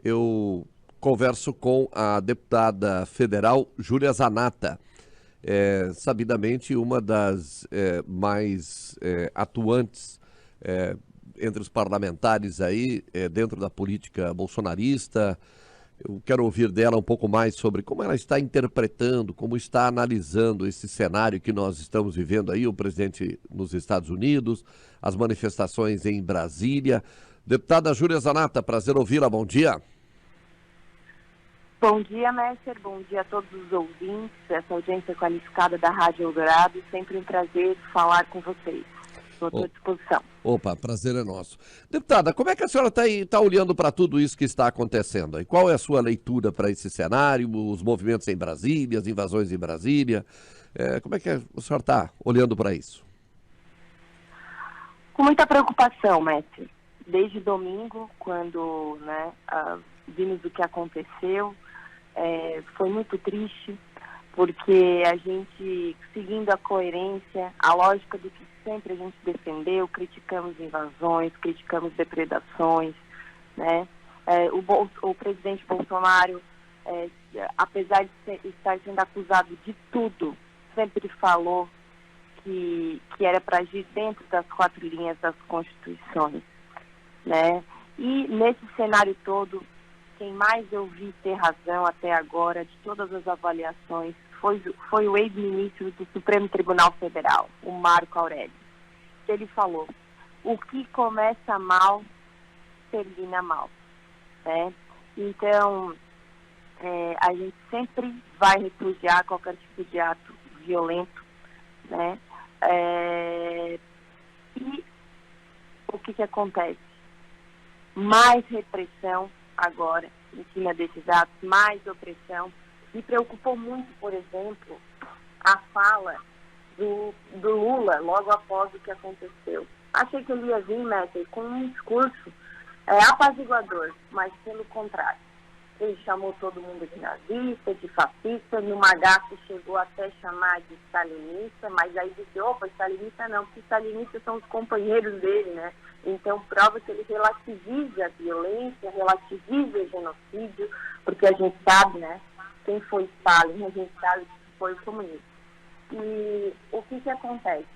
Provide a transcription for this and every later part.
eu converso com a deputada federal Júlia Zanatta, sabidamente uma das mais atuantes entre os parlamentares aí, dentro da política bolsonarista. Eu quero ouvir dela um pouco mais sobre como ela está interpretando, como está analisando esse cenário que nós estamos vivendo aí, o presidente nos Estados Unidos, as manifestações em Brasília. Deputada Júlia Zanatta, prazer ouvi-la, bom dia. Bom dia, Messer, bom dia a todos os ouvintes, essa audiência qualificada da Rádio Eldorado, sempre um prazer falar com vocês. Estou à sua disposição. Opa, prazer é nosso. Deputada, como é que a senhora está olhando para tudo isso que está acontecendo? E qual é a sua leitura para esse cenário, os movimentos em Brasília, as invasões em Brasília? Como é que a senhora está olhando para isso? Com muita preocupação, Mestre. Desde domingo, quando vimos o que aconteceu, foi muito triste, porque a gente, seguindo a coerência, a lógica do que sempre a gente defendeu, criticamos invasões, criticamos depredações, né? O presidente Bolsonaro, apesar de estar sendo acusado de tudo, sempre falou que era para agir dentro das 4 linhas das constituições, né? E nesse cenário todo, quem mais eu vi ter razão até agora, de todas as avaliações, foi o ex-ministro do Supremo Tribunal Federal, o Marco Aurélio. Ele falou: o que começa mal, termina mal, né? Então, a gente sempre vai repudiar qualquer tipo de ato violento, né? E o que acontece? Mais repressão agora em cima desses atos, mais opressão. Me preocupou muito, por exemplo, a fala do Lula logo após o que aconteceu. Achei que ele ia vir, Mestre, com um discurso apaziguador, mas pelo contrário. Ele chamou todo mundo de nazista, de fascista, no magaço chegou até chamar de stalinista, mas aí disse: opa, stalinista não, porque stalinistas são os companheiros dele, né? Então prova que ele relativiza a violência, relativiza o genocídio, porque a gente sabe, né, quem foi Stalin, a gente sabe que foi o comunismo. E o que acontece?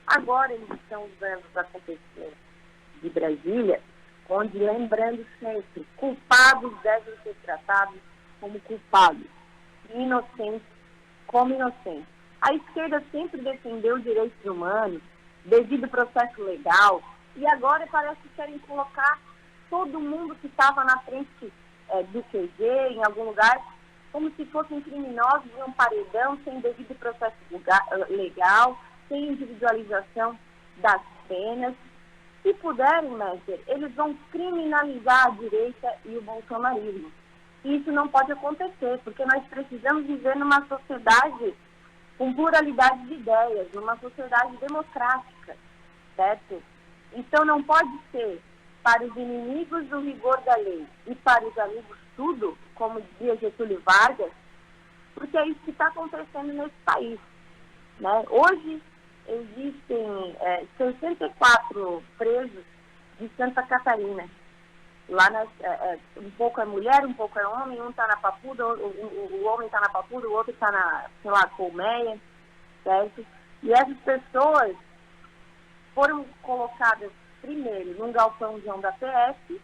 Agora eles estão usando os acontecimentos de Brasília, onde, lembrando sempre, culpados devem ser tratados como culpados, inocentes como inocentes. A esquerda sempre defendeu direitos humanos, devido processo legal, e agora parece que querem colocar todo mundo que estava na frente do QG, em algum lugar, como se fossem criminosos em um paredão, sem devido processo legal, sem individualização das penas. Se puderem, Mestre, eles vão criminalizar a direita e o bolsonarismo. E isso não pode acontecer, porque nós precisamos viver numa sociedade com pluralidade de ideias, numa sociedade democrática, certo? Então não pode ser para os inimigos do rigor da lei e para os amigos tudo, como dizia Getúlio Vargas, porque é isso que está acontecendo nesse país, né? Hoje existem 64 presos de Santa Catarina. Lá um pouco é mulher, um pouco é homem, um está na Papuda, o homem está na Papuda, o outro está na, sei lá, Colmeia, certo? E essas pessoas foram colocadas primeiro num galpãozão da PF,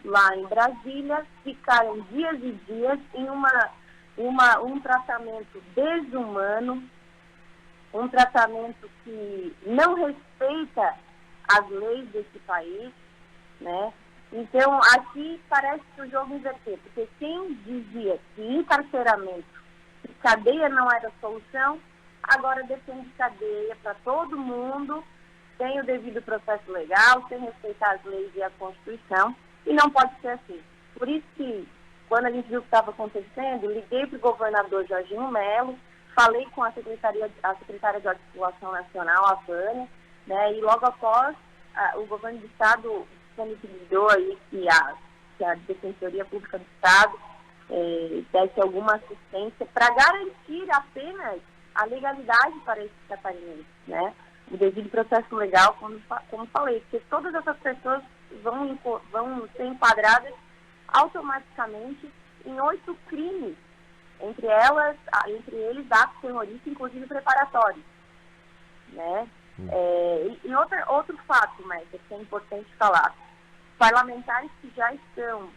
lá em Brasília, ficaram dias e dias em um tratamento desumano, um tratamento que não respeita as leis desse país, né? Então, aqui parece que o jogo inverteu, porque quem dizia que encarceramento e cadeia não era solução, agora defende cadeia para todo mundo, sem o devido processo legal, sem respeitar as leis e a Constituição, e não pode ser assim. Por isso que, quando a gente viu o que estava acontecendo, liguei para o governador Jorginho Melo, falei com a secretária de Articulação Nacional, a Vânia, né, e logo após o governo do Estado disponibilizou aí que a Defensoria Pública do Estado desse alguma assistência para garantir apenas a legalidade para esses catarinenses, né, o devido processo legal, como falei, porque todas essas pessoas vão ser enquadradas automaticamente em 8 crimes, entre eles atos terroristas, inclusive preparatórios, né? E outro fato, Mércia, que é importante falar, parlamentares que já estão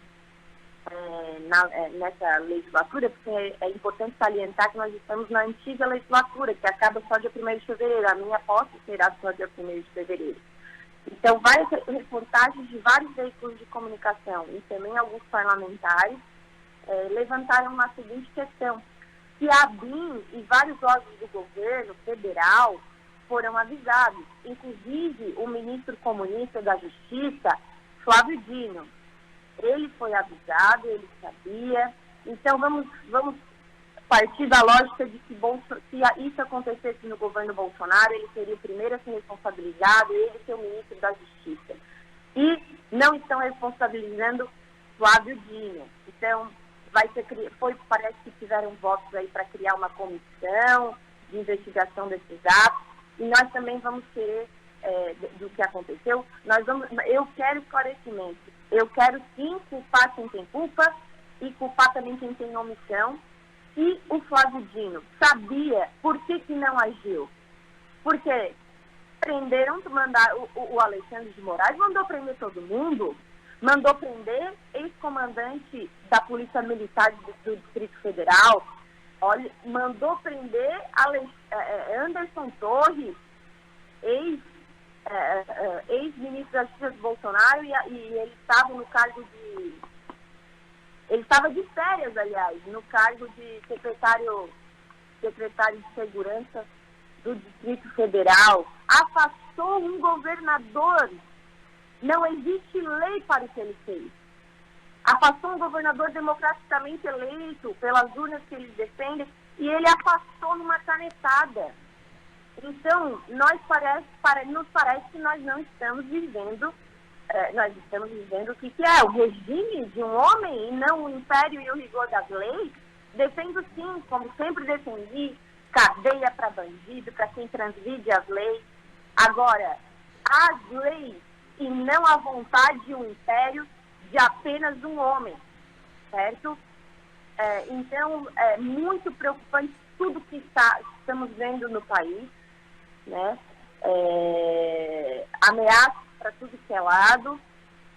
nessa legislatura, porque é importante salientar que nós estamos na antiga legislatura, que acaba só dia 1º de fevereiro, a minha posse será só dia 1º de fevereiro. Então, várias reportagens de vários veículos de comunicação e também alguns parlamentares levantaram uma seguinte questão, que a ABIN e vários órgãos do governo federal foram avisados, inclusive o ministro comunista da Justiça, Flávio Dino. Ele foi avisado, ele sabia. Então, vamos partir da lógica de que se isso acontecesse no governo Bolsonaro, ele seria o primeiro a ser responsabilizado, ele ser o ministro da Justiça. E não estão responsabilizando Flávio Dino. Então, parece que tiveram votos aí para criar uma comissão de investigação desses atos. E nós também vamos querer, do que aconteceu, eu quero esclarecimento. Eu quero sim culpar quem tem culpa e culpar também quem tem omissão. E o Flávio Dino sabia por que não agiu. Porque o Alexandre de Moraes mandou prender todo mundo, mandou prender ex-comandante da Polícia Militar do Distrito Federal, mandou prender Anderson Torres, ex-ministro da Justiça de Bolsonaro, e ele estava no cargo de... Ele estava de férias, aliás, no cargo de secretário de Segurança do Distrito Federal. Afastou um governador. Não existe lei para o que ele fez. Afastou um governador democraticamente eleito pelas urnas que eles defendem e ele afastou numa canetada. Então, nos parece que nós não estamos vivendo, nós estamos vivendo o que é o regime de um homem e não o império e o rigor das leis. Defendo sim, como sempre defendi, cadeia para bandido, para quem transgride as leis. Agora, as leis e não a vontade de um império de apenas um homem, certo? Então, é muito preocupante tudo que estamos vendo no país, né? Ameaças para tudo que é lado,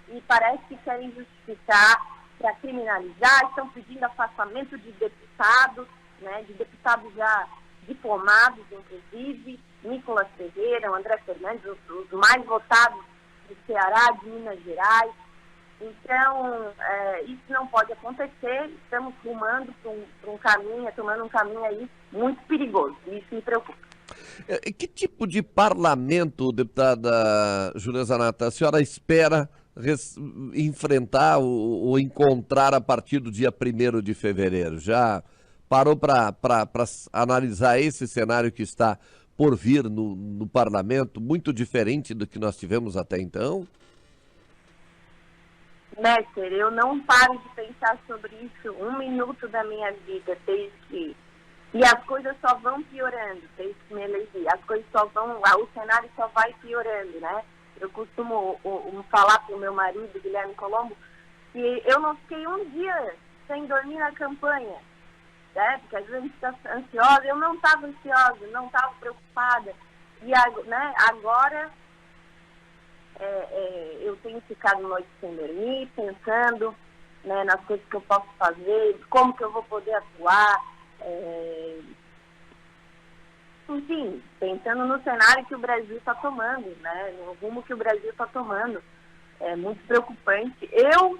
e parece que querem justificar para criminalizar, estão pedindo afastamento de deputados, né? De deputados já diplomados, inclusive, Nicolas Ferreira, André Fernandes, os mais votados do Ceará, de Minas Gerais. Então, isso não pode acontecer, estamos rumando para um caminho, tomando um caminho aí muito perigoso, e isso me preocupa. Que tipo de parlamento, deputada Júlia Zanatta, a senhora espera enfrentar ou encontrar a partir do dia 1º de fevereiro? Já parou para analisar esse cenário que está por vir no parlamento, muito diferente do que nós tivemos até então? Messer, eu não paro de pensar sobre isso um minuto da minha vida, desde que... E as coisas só vão piorando, desde que me elegi. As coisas o cenário só vai piorando, né? Eu costumo falar para o meu marido, Guilherme Colombo, que eu não fiquei um dia sem dormir na campanha, né? Porque às vezes a gente fica ansiosa. Eu não estava ansiosa, não estava preocupada. E agora eu tenho ficado noite sem dormir, pensando, né, nas coisas que eu posso fazer, como que eu vou poder atuar. Enfim, pensando no cenário que o Brasil está tomando, né, no rumo que o Brasil está tomando. É muito preocupante. Eu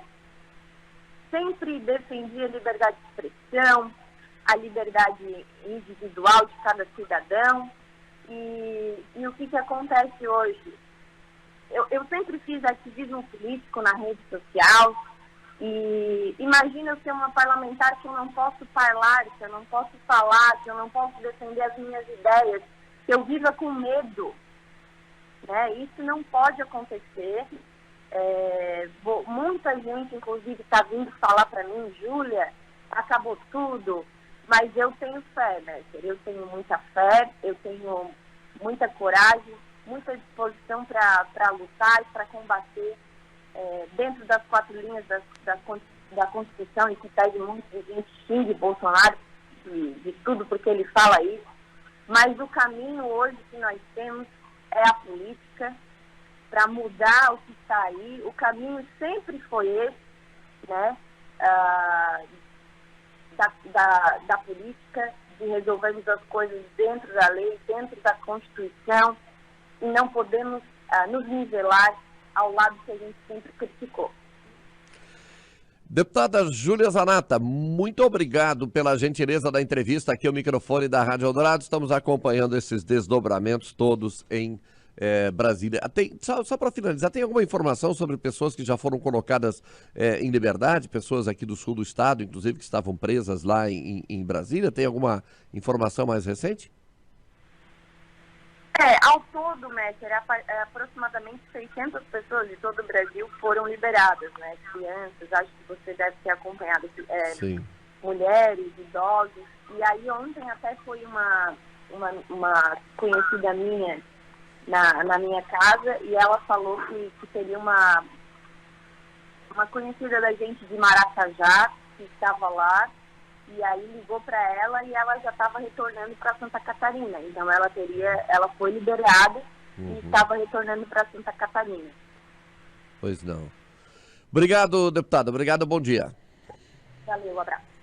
sempre defendi a liberdade de expressão, a liberdade individual de cada cidadão. E o que acontece hoje? Eu sempre fiz ativismo político na rede social. E imagina eu ser uma parlamentar que eu não posso falar, que eu não posso falar, que eu não posso defender as minhas ideias, que eu viva com medo, né? Isso não pode acontecer. Muita gente, inclusive, está vindo falar para mim, Júlia, acabou tudo, mas eu tenho fé, né? Eu tenho muita fé, eu tenho muita coragem, muita disposição para lutar e para combater dentro das 4 linhas da Constituição e que pede muito que a gente xingue Bolsonaro de tudo porque ele fala isso, mas o caminho hoje que nós temos é a política para mudar o que está aí. O caminho sempre foi esse, né, da política, de resolvermos as coisas dentro da lei, dentro da Constituição, e não podemos nos nivelar ao lado que a gente sempre criticou. Deputada Júlia Zanatta, muito obrigado pela gentileza da entrevista aqui ao microfone da Rádio Eldorado. Estamos acompanhando esses desdobramentos todos em Brasília. Só para finalizar, tem alguma informação sobre pessoas que já foram colocadas em liberdade, pessoas aqui do sul do estado, inclusive que estavam presas lá em Brasília? Tem alguma informação mais recente? Ao todo, Messer, aproximadamente 600 pessoas de todo o Brasil foram liberadas, né? Crianças, acho que você deve ter acompanhado, mulheres, idosos. E aí ontem até foi uma conhecida minha na minha casa, e ela falou que teria uma conhecida da gente de Maracajá, que estava lá, e aí ligou para ela e ela já estava retornando para Santa Catarina. Então ela foi liberada e estava retornando para Santa Catarina. Pois não. Obrigado, deputada. Obrigado, bom dia. Valeu, abraço.